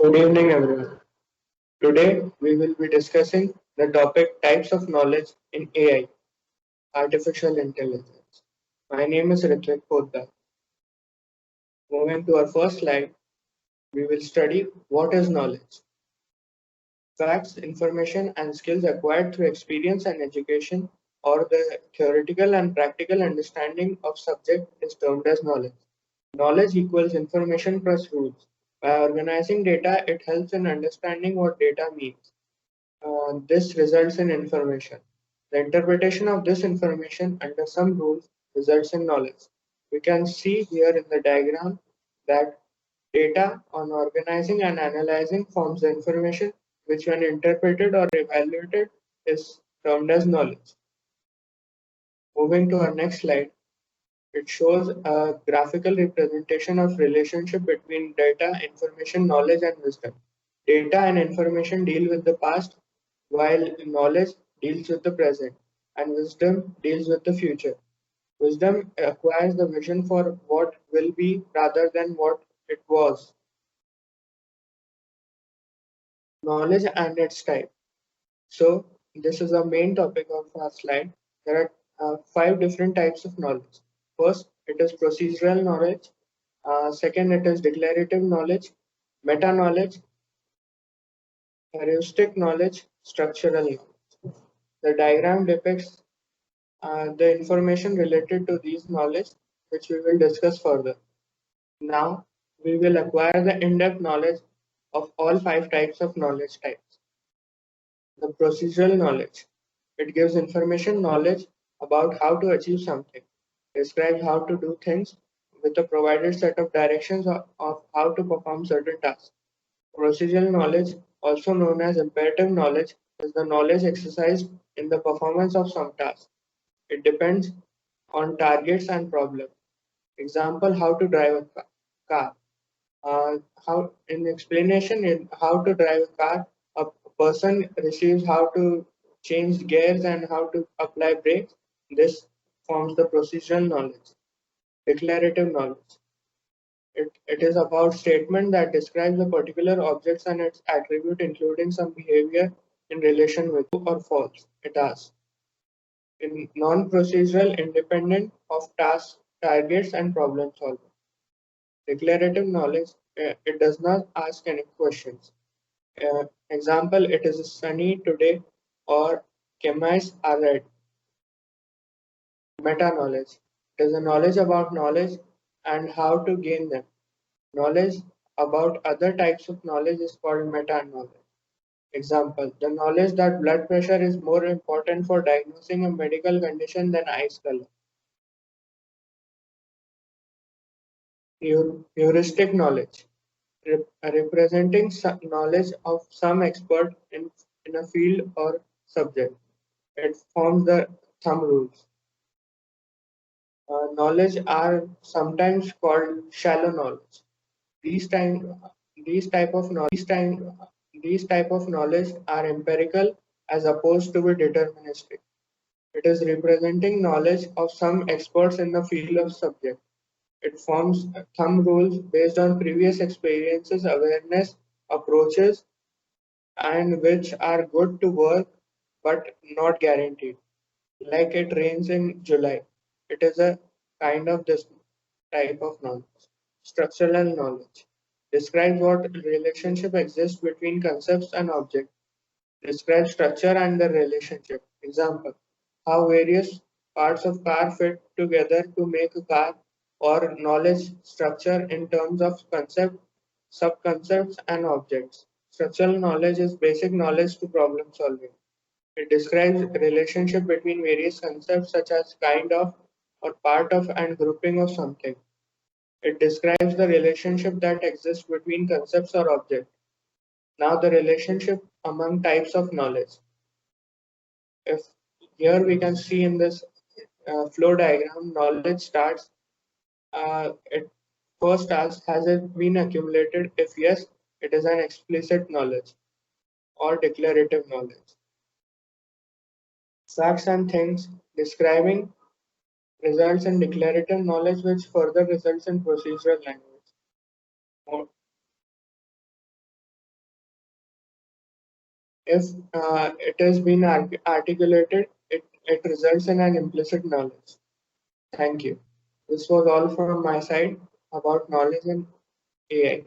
Good evening, everyone. Today we will be discussing the topic types of knowledge in AI, artificial intelligence. My name is Ritvik Poddar. Moving to our first slide, we will study what is knowledge. Facts, information, and skills acquired through experience and education, or the theoretical and practical understanding of subject is termed as knowledge. Knowledge equals information plus rules. By organizing data, it helps in understanding what data means. This results in information. The interpretation of this information under some rules results in knowledge. We can see here in the diagram that data on organizing and analyzing forms the information which when interpreted or evaluated is termed as knowledge. Moving to our next slide, it shows a graphical representation of relationship between data, information, knowledge, and wisdom. Data and information deal with the past, while knowledge deals with the present, and wisdom deals with the future. Wisdom acquires the vision for what will be rather than what it was. Knowledge and its type. So, this is the main topic of our slide. There are five different types of knowledge. First, it is procedural knowledge. Second, it is declarative knowledge, meta knowledge, heuristic knowledge, structural knowledge. The diagram depicts the information related to these knowledge, which we will discuss further. Now, we will acquire the in-depth knowledge of all five types of knowledge types. The procedural knowledge. It gives information knowledge about how to achieve something, describes how to do things with a provided set of directions of how to perform certain tasks. Procedural knowledge, also known as imperative knowledge, is the knowledge exercised in the performance of some task. It depends on targets and problems. Example: how to drive a car. How in explanation in how to drive a car, a person receives how to change gears and how to apply brakes. This forms the procedural knowledge. Declarative knowledge. It is about statement that describes a particular objects and its attribute, including some behavior in relation with true or false. It asks. In non-procedural, independent of tasks, targets, and problem solving. Declarative knowledge, it does not ask any questions. Example, it is sunny today or chemists are red. Meta knowledge. It is a knowledge about knowledge and how to gain them. Knowledge about other types of knowledge is called meta knowledge. Example, the knowledge that blood pressure is more important for diagnosing a medical condition than eyes color. Heuristic knowledge, representing knowledge of some expert in a field or subject. It forms the thumb rules. Knowledge are sometimes called shallow knowledge. These time, these type of knowledge are empirical as opposed to be deterministic. It is representing knowledge of some experts in the field of subject. It forms thumb rules based on previous experiences, awareness, approaches, and which are good to work but not guaranteed. Like it rains in July. It is a kind of this type of knowledge. Structural knowledge describes what relationship exists between concepts and objects. Describes structure and the relationship. Example: how various parts of car fit together to make a car, or knowledge structure in terms of concept, subconcepts, and objects. Structural knowledge is basic knowledge to problem solving. It describes relationship between various concepts such as kind of or part of and grouping of something. It describes the relationship that exists between concepts or objects. Now the relationship among types of knowledge. If here we can see in this flow diagram, knowledge starts. It first asks, has it been accumulated? If yes, it is an explicit knowledge or declarative knowledge. Facts and things describing results in declarative knowledge, which further results in procedural language. If it has been articulated, it results in an implicit knowledge. Thank you. This was all from my side about knowledge in AI.